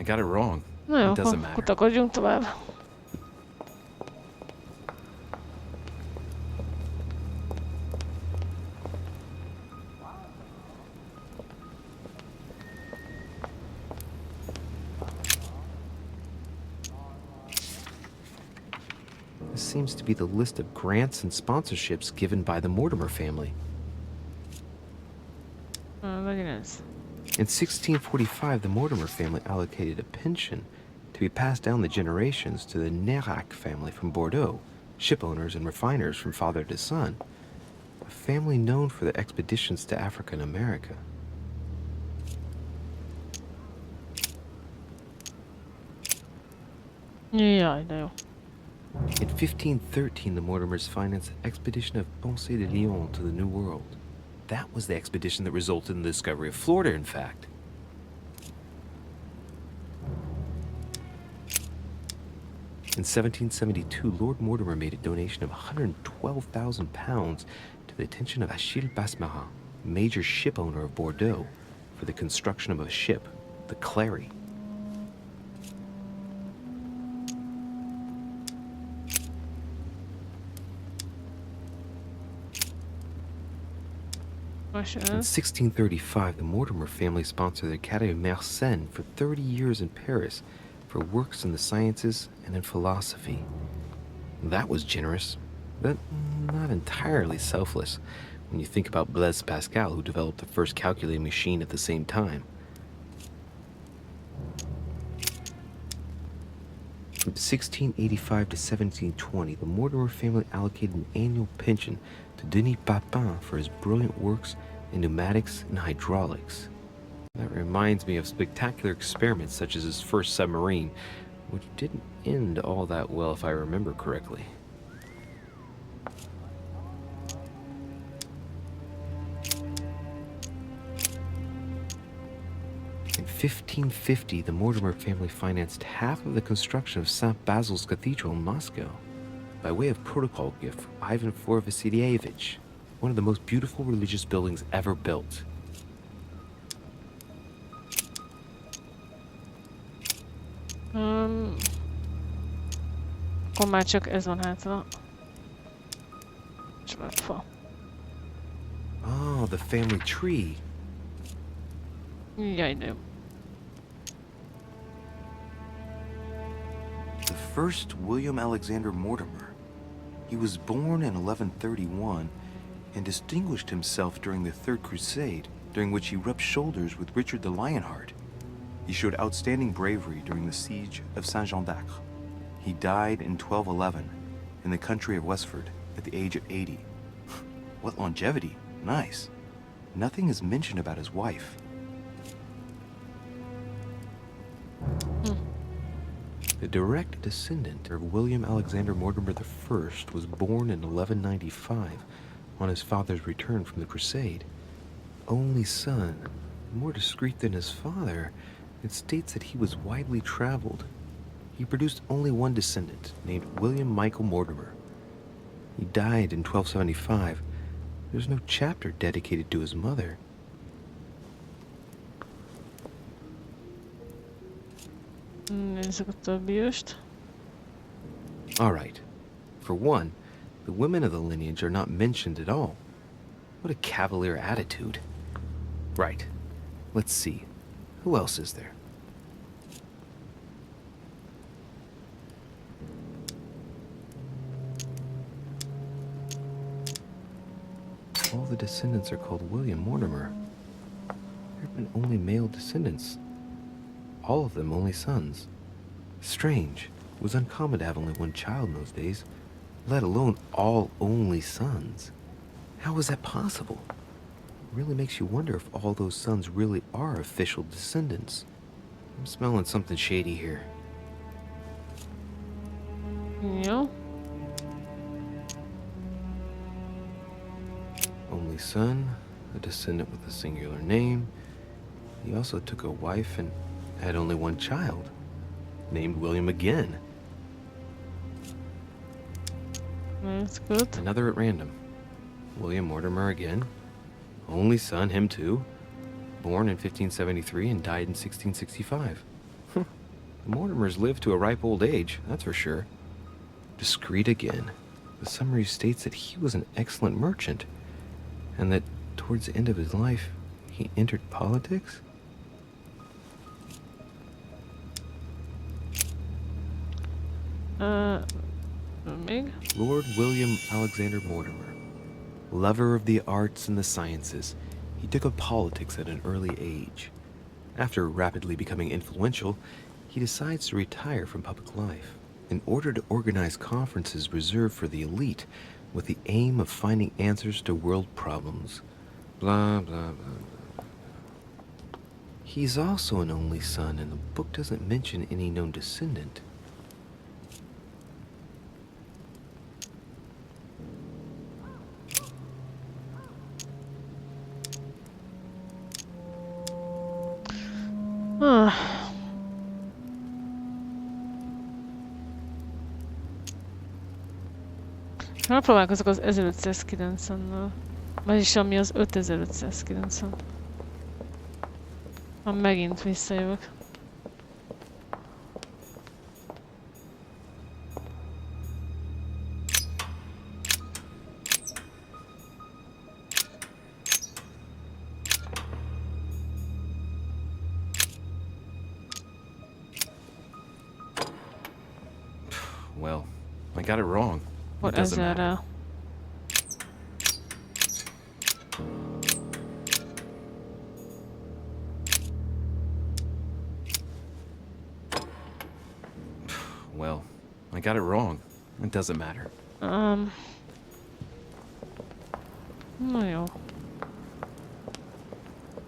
got it wrong. Na jó, It doesn't akkor matter. kutakodjunk tovább. This seems to be the list of grants and sponsorships given by the Mortimer family. Legyen ez. In 1645, the Mortimer family allocated a pension to be passed down the generations to the Nagy family from Bordeaux, ship owners and refiners from father to son, a family known for their expeditions to Africa and America. Jaj, de jó. In 1513, the Mortimers financed the expedition of Ponce de Leon to the New World. That was the expedition that resulted in the discovery of Florida, in fact. In 1772, Lord Mortimer made a donation of £112,000 to the attention of Achille Basmarin, major ship owner of Bordeaux, for the construction of a ship, the Clary. In 1635, the Mortimer family sponsored the Academy of Mersenne for 30 years in Paris for works in the sciences and in philosophy. That was generous, but not entirely selfless when you think about Blaise Pascal, who developed the first calculating machine at the same time. From 1685 to 1720, the Mortimer family allocated an annual pension to Denis Papin for his brilliant works in pneumatics and hydraulics. That reminds me of spectacular experiments such as his first submarine, which didn't end all that well if I remember correctly. In 1550, the Mortimer family financed half of the construction of St. Basil's Cathedral in Moscow by way of protocol gift from Ivan IV Vasilievich, one of the most beautiful religious buildings ever built. Akkor már csak ez van hátra. Családfa. Oh, the family tree. Jaj, de jó. The first William Alexander Mortimer. He was born in 1131 and distinguished himself during the Third Crusade, during which he rubbed shoulders with Richard the Lionheart. He showed outstanding bravery during the siege of Saint-Jean d'Acre. He died in 1211 in the country of Westford at the age of 80. What longevity! Nice. Nothing is mentioned about his wife. The direct descendant of William Alexander Mortimer I was born in 1195 on his father's return from the crusade. Only son, more discreet than his father, it states that he was widely traveled. He produced only one descendant, named William Michael Mortimer. He died in 1275. There's no chapter dedicated to his mother. Nézzük a többi őst. All right. For one, the women of the lineage are not mentioned at all. What a cavalier attitude. Right. Let's see. Who else is there? All the descendants are called William Mortimer. There have been only male descendants. All of them only sons. Strange. It was uncommon to have only one child in those days, let alone all only sons. How was that possible? It really makes you wonder if all those sons really are official descendants. I'm smelling something shady here. Jó. Only son, a descendant with a singular name. He also took a wife and had only one child, named William again. That's good. Another at random. William Mortimer again. Only son, him too. Born in 1573 and died in 1665. The Mortimers lived to a ripe old age, that's for sure. Discreet again. The summary states that he was an excellent merchant, and that towards the end of his life, he entered politics? Még? Lord William Alexander Mortimer, lover of the arts and the sciences, he took up politics at an early age. After rapidly becoming influential, he decides to retire from public life in order to organize conferences reserved for the elite with the aim of finding answers to world problems. Blah, blah, blah, blah. He's also an only son, and the book doesn't mention any known descendant. Megpróbálkozok az 1590-nel. Vagyis ami az 5590. Ha megint visszajövök. Well, I got it wrong. It doesn't matter. Ezerrel. Well, I got it wrong. It doesn't matter. Na jó.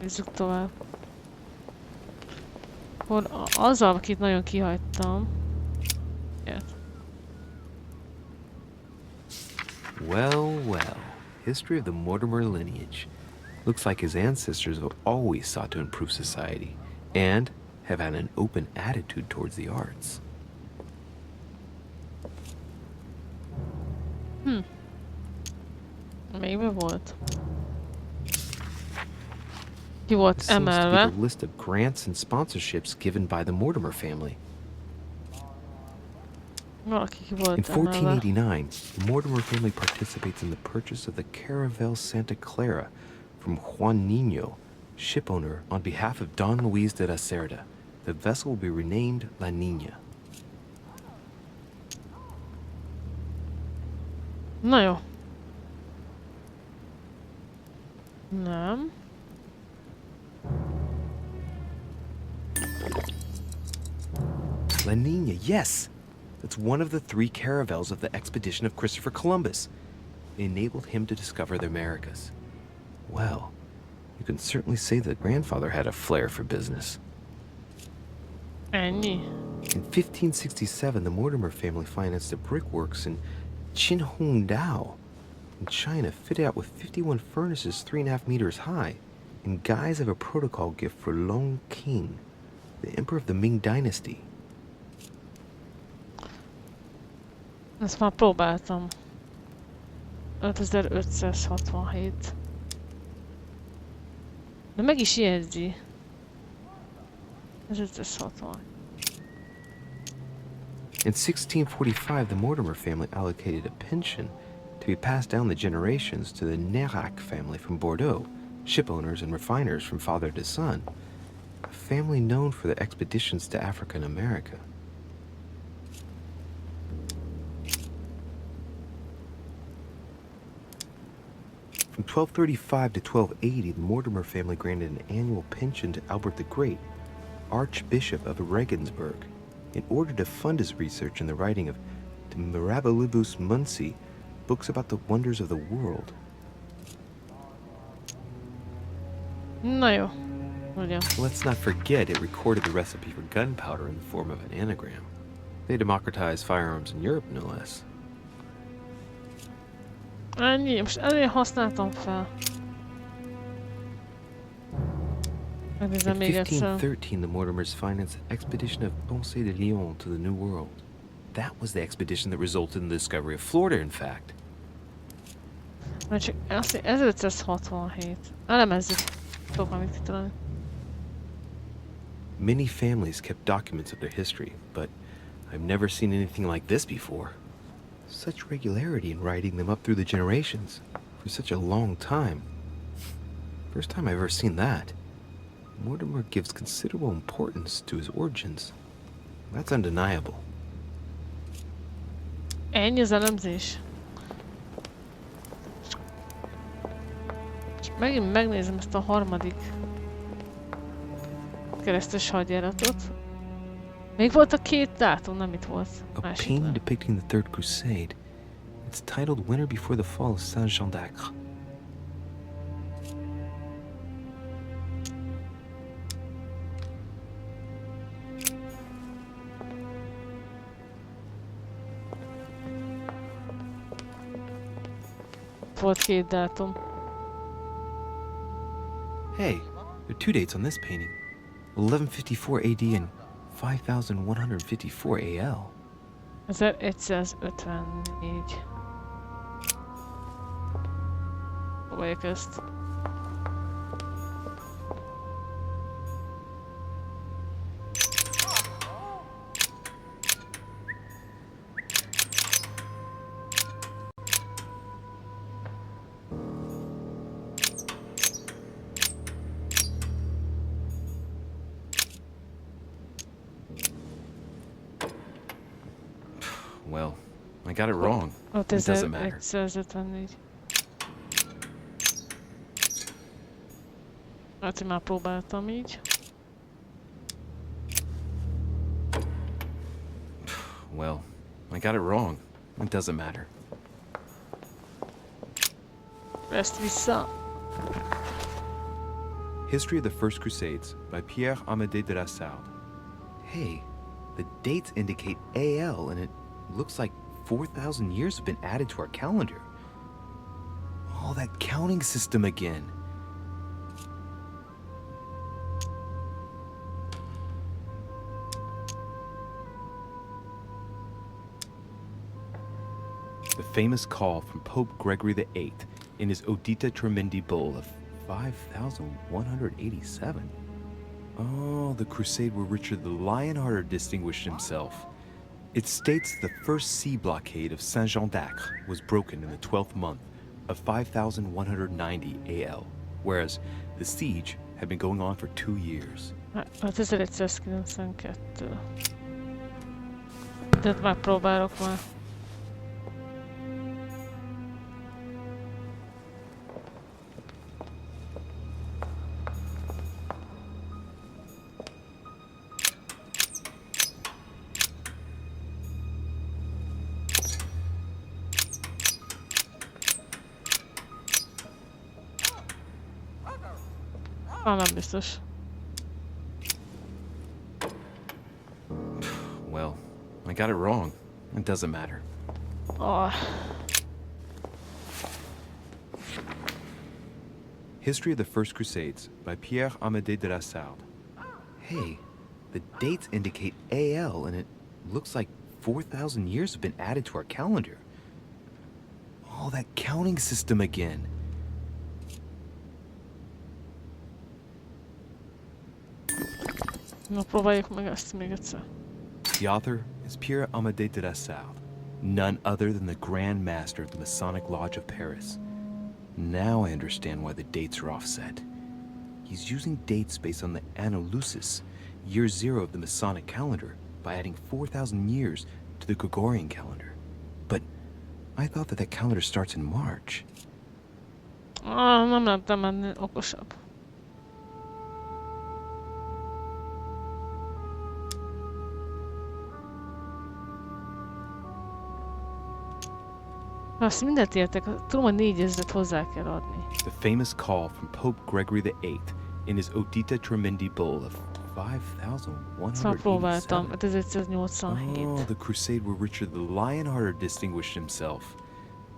Nézzük tovább. Akkor az, akit nagyon kihagytam. Ilyet. Well, well. History of the Mortimer lineage. Looks like his ancestors have always sought to improve society and have had an open attitude towards the arts. Még mi volt? Ki volt This seems to be emelve? the list of grants and sponsorships given by the Mortimer family. Valaki ki volt In emelve. 1489, the Mortimer family participates in the purchase of the Caravel Santa Clara from Juan Niño, shipowner on behalf of Don Luis de la Cerda. The vessel will be renamed La Niña. Na jó. Nem. La Niña, yes! That's one of the 3 caravels of the expedition of Christopher Columbus. It enabled him to discover the Americas. Well, you can certainly say that grandfather had a flair for business. Ennyi. In 1567, the Mortimer family financed the brickworks in Qinhongdao in China, fitted out with 51 furnaces 3.5 meters high, in guise of a protocol gift for Long King, the emperor of the Ming dynasty. Ezt már próbáltam. 5567. De meg is jegyzi. Ez 560. In 1645, the Mortimer family allocated a pension to be passed down the generations to the Nérac family from Bordeaux, shipowners and refiners from father to son, a family known for their expeditions to Africa and America. From 1235 to 1280, the Mortimer family granted an annual pension to Albert the Great, Archbishop of Regensburg, in order to fund his research in the writing of De Mirabilibus Munci, books about the wonders of the world. Na jó. Ugye. Let's not forget it recorded the recipe for gunpowder in the form of an anagram. They democratized firearms in Europe, no less. Ennyi. Most ezért használtam fel. In Megnézem még egyszer. 1513, the Mortimers financed the expedition of Ponce de Leon to the New World. That was the expedition that resulted in the discovery of Florida, in fact. Mert csak azt 1567. Elemezzük. Tudok valamit kitalálni. Many families kept documents of their history, but I've never seen anything like this before. Such regularity in writing them up through the generations for such a long time. First time I've ever seen that. Mortimer gives considerable importance to his origins. That's undeniable. Ennyi az elemzés. És megint megnézem ezt a harmadik keresztes hadjáratot. Még volt a két dátum, nem itt volt. A Másiknál. painting depicting the Third Crusade. It's titled Winter Before the Fall of Saint-Jean d'Acre. Volt két dátum. Hey, there are two dates on this painting. 1154 AD and 5154 AL. 1154. Próbáljuk ezt. Well, I got it wrong. It doesn't matter. 1154. Hát, hogy már próbáltam így. Well, I got it wrong. It doesn't matter. Ezt vissza. History of the First Crusades by Pierre Amédée de la Salle. Hey, the dates indicate AL and it looks like 4,000 years have been added to our calendar. Oh, that counting system again. The famous call from Pope Gregory VIII in his Audita Tremendi Bull of 5,187. Oh, the crusade where Richard the Lionhearted distinguished himself. It states the first sea blockade of Saint-Jean d'Acre was broken in the 12th month of 5,190 AL, whereas the siege had been going on for 2 years. Hát 1192. Tehát megpróbálok már. Nem biztos. Well, I got it wrong. It doesn't matter. Oh. History of the First Crusades by Pierre Amédée de la Salle. Hey, the dates indicate AL and it looks like 4,000 years have been added to our calendar. Oh, that counting system again. Na, próbáljuk meg ezt még egyszer. The author is Pierre Amédée de la Salle, none other than the Grand Master of the Masonic Lodge of Paris. Now I understand why the dates are offset. He's using dates based on the Anno Lucis, year 0 of the Masonic calendar, by adding 4,000 years to the Gregorian calendar. But I thought that calendar starts in March. Nem lettem ennél okosabb. Azt mindent értek, tudom, hogy 4000-et hozzá kell adni. The famous call from Pope Gregory VIII in his Audita Tremendi Bull of 5,187. Próbáltam, 1187. Oh, the crusade where Richard the Lionhearted distinguished himself.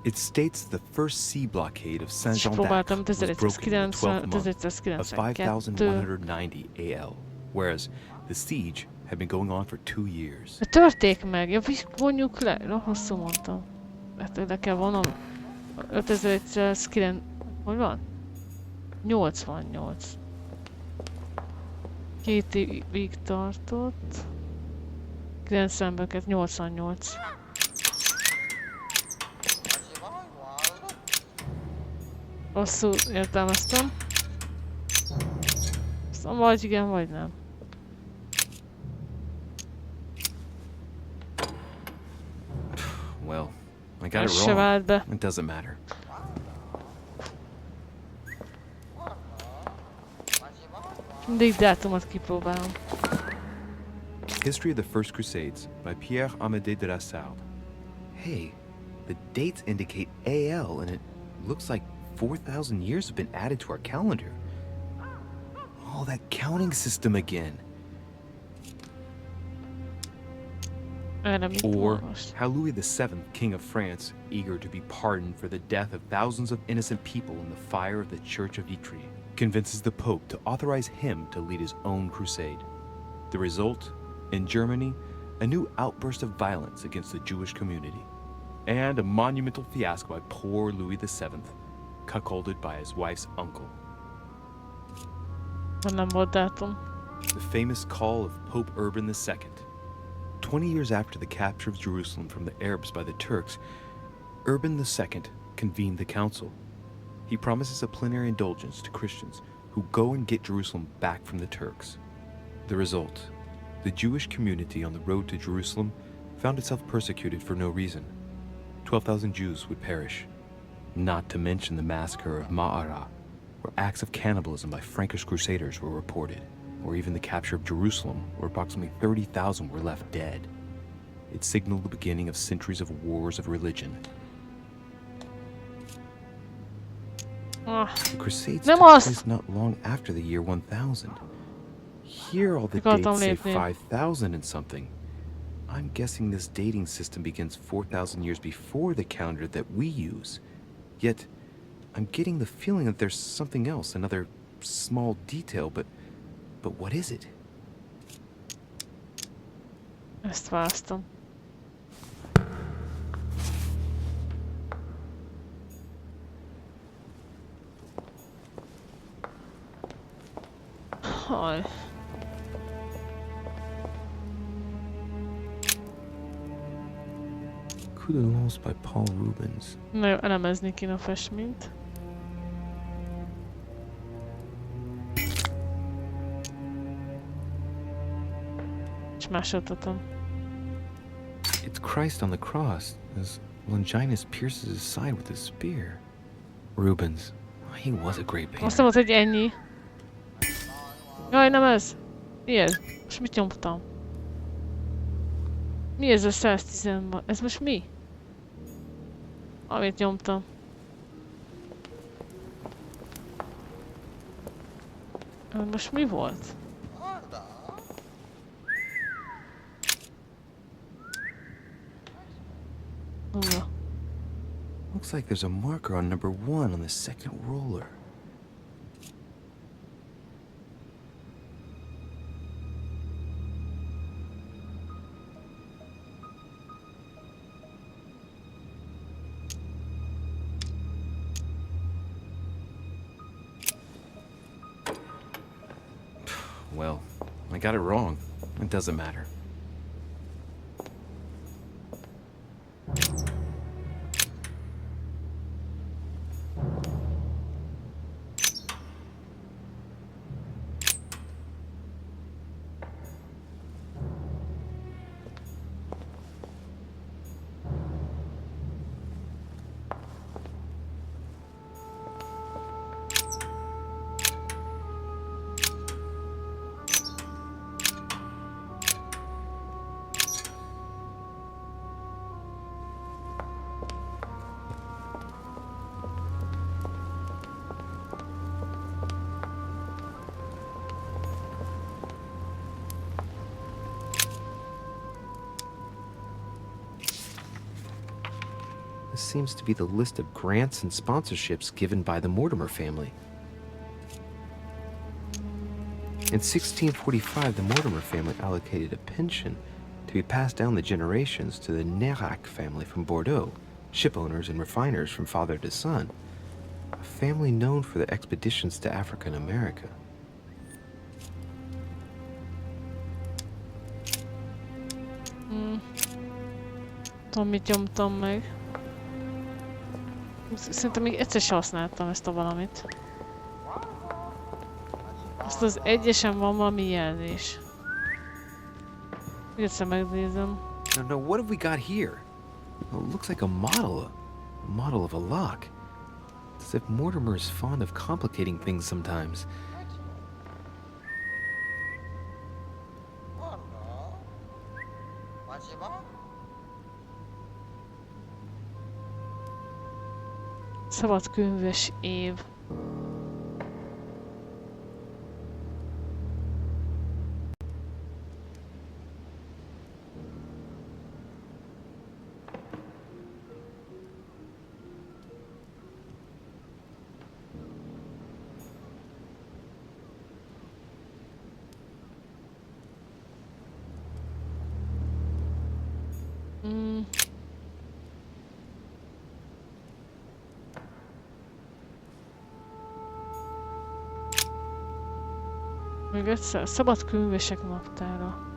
It states the first sea blockade of Saint-Jean d'Acre was broken in the 12th month of 5,190 AL, whereas the siege had been going on for 2 years. De törték meg, ja, vonjuk le, rosszul mondtam. Hát le kell vonom. 5109... Hogy van? 88. 2 évig tartott. 90-ben kezd, 88. Rosszul értelmeztem. Szóval vagy igen, vagy nem. Well, I got Ez it se wrong. vált be. It doesn't matter. Mindig dátumot kipróbálom. History of the First Crusades by Pierre Amédée de la Salle. Hey, the dates indicate AL, and it looks like 4,000 years have been added to our calendar. Oh, that counting system again. Erre mit Or most? how Louis VII, King of France, eager to be pardoned for the death of thousands of innocent people in the fire of the Church of Vitry, convinces the Pope to authorize him to lead his own crusade. The result, in Germany, a new outburst of violence against the Jewish community, and a monumental fiasco by poor Louis VII, cuckolded by his wife's uncle. Nem volt dátum. The famous call of Pope Urban II. 20 years after the capture of Jerusalem from the Arabs by the Turks, Urban II convened the council. He promises a plenary indulgence to Christians who go and get Jerusalem back from the Turks. The result, the Jewish community on the road to Jerusalem found itself persecuted for no reason. 12,000 Jews would perish, not to mention the massacre of Ma'ara, where acts of cannibalism by Frankish crusaders were reported, or even the capture of Jerusalem, where approximately 30,000 were left dead. It signaled the beginning of centuries of wars of religion. Ah, The Crusades Nem took azt! place not long after the year 1000. Here all the Akartam dates say lépni. 5,000 and something. I'm guessing this dating system begins 4,000 years before the calendar that we use. Yet, I'm getting the feeling that there's something else, another small detail, but what is it? ezt választom. Haj. Küzdelem by Paul Rubens. Na jó, elemezni kéne a festményt. És másoltatom. It's Christ on the cross as Longinus pierces his side with a spear. Rubens, he was a great painter. Azt mondod, hogy ennyi. Jaj, nem ez. Mi ez? Most mit nyomtam? Mi ez a 110? Ez most mi? Amit nyomtam. Most mi volt? Nulla. Looks like there's a marker on number 1 on the second roller. Well, I got it wrong. It doesn't matter. This seems to be the list of grants and sponsorships given by the Mortimer family. In 1645, the Mortimer family allocated a pension to be passed down the generations to the Nérac family from Bordeaux, shipowners and refiners from father to son, a family known for their expeditions to Africa and America. Tudom, mit nyomtam meg. Szerintem még egyszer sem használtam ezt a valamit. Azt az egyesen van valami jelzés. Egyszer megnézem. No, what have we got here? Well, it looks like a model of a lock. It's as if Mortimer is fond of complicating things sometimes. Szabadkönyves év. Még egyszer, szabad könyvesek naptára.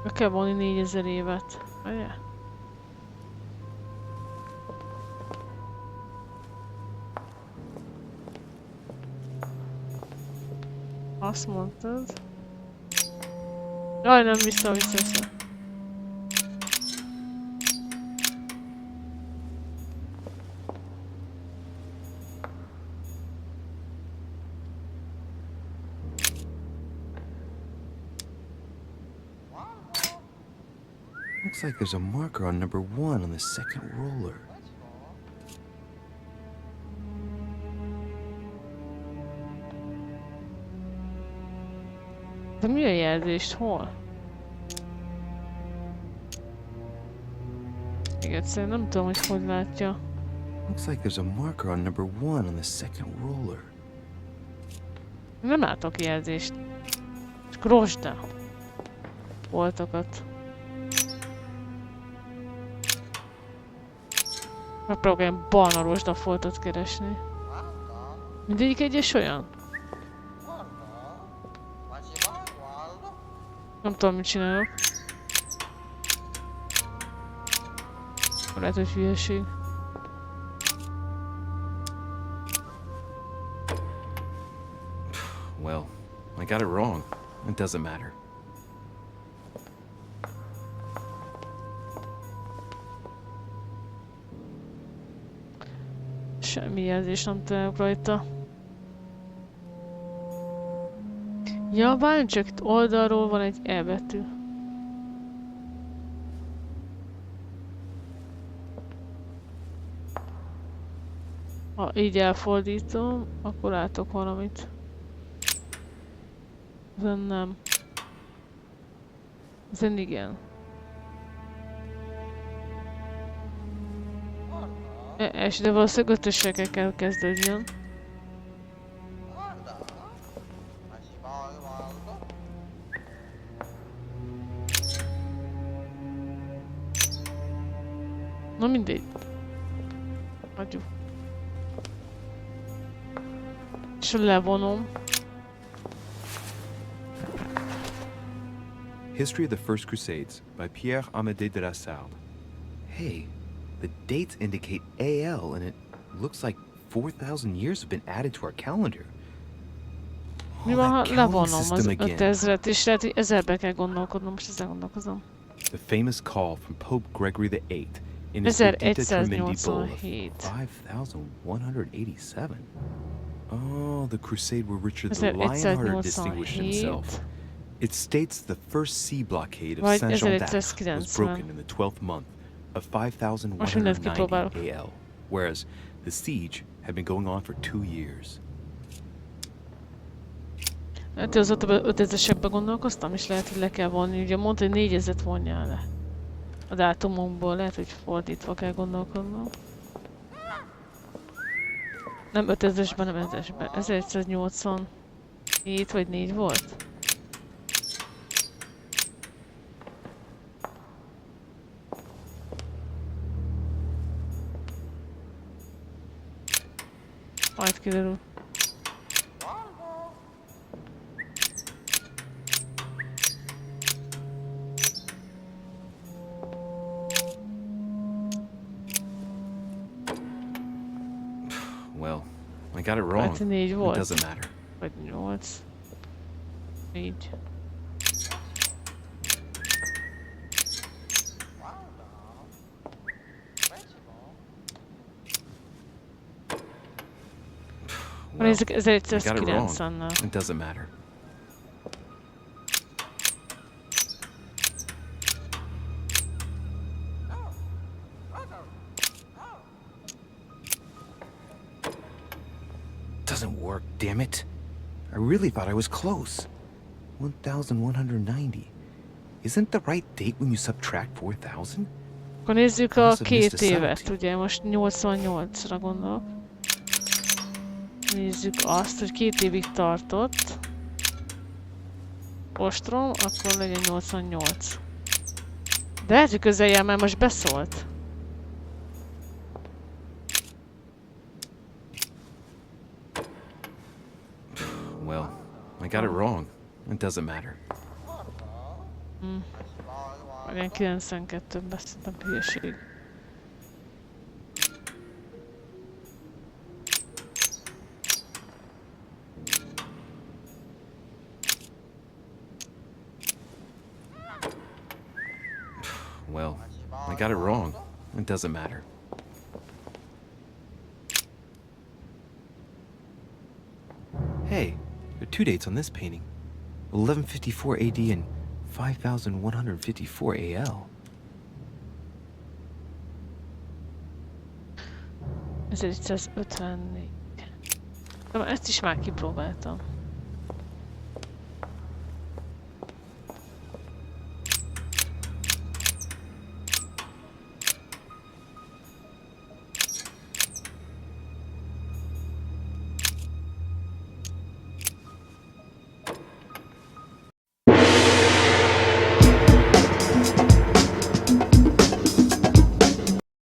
Be kell vonni 4000 évet. Ugye? Azt mondtad. Jaj, nem vissza. Looks like there's a marker on number 1 on the second roller. De mi a jelzést? Hol? Még egyszer nem tudom, hogy látja. Looks like there's a marker on number 1 on the second roller. Nem látok jelzést. Csak rozsda. Voltakat. Megpróbálok ilyen barna rozsda foltot keresni. Mindegyik egyes olyan? Nem tudom, mit csinálok. Lehet, hogy hülyeség. Well, I got it wrong. It doesn't matter. Semmi jelzés nem találok rajta. Ja, várj csak, itt oldalról van egy E betű. Ha így elfordítom, akkor látok valamit. Ezen nem. Ezen igen. És de valószínűleg ötösre kell kezdődjön. Na mindegy. Hagyjuk. És levonom. History of the First Crusades by Pierre Amédée de la Salle. Hey, the dates indicate AL and it looks like 4,000 years have been added to our calendar. Mi van, ha levonom az 5000-et, és lehet, hogy 1000-be kell gondolkodnom, most ezzel gondolkozom. The famous call from Pope Gregory VIII in his Edicta Tremendi Bull of 5,187. Oh, the crusade where Richard the Lionhearted distinguished himself. It states the first sea blockade of Saint-Jean d'Acre was broken in the 12th month of 5,190 AL, whereas the siege had been going on for 2 years. Hát az 5000-esekbe gondolkoztam, és lehet, hogy le kell vonni. Ugye mondta, hogy 4000-et vonjál le. A dátumokból lehet, hogy fordítva kell gondolkodnom. Nem 5000-esben, nem 1000-esben. 1187 vagy 4 volt? kiderül. Well, I got it wrong. Hát 4 It volt. doesn't matter. Vagy 8. 4. Well, Nézzük, I got it wrong. 1190-nel. It doesn't matter. Doesn't work, damn it. I really thought I was close. 1190. Isn't the right date when you subtract 4000? Akkor nézzük a Must have missed 2 a évet, cent. ugye most 88-ra gondolok. Nézzük azt, hogy 2 évig tartott. Ostrom, akkor legyen 88. De lehet, hogy közeljel, mert most beszólt. Well, I got it wrong. It doesn't matter. Legyen 92-ben, szerintem hülyeség. Well, I got it wrong. It doesn't matter. Hey, there are 2 dates on this painting. 1154 AD and 5154 AL. 1154. De ezt is már kipróbáltam.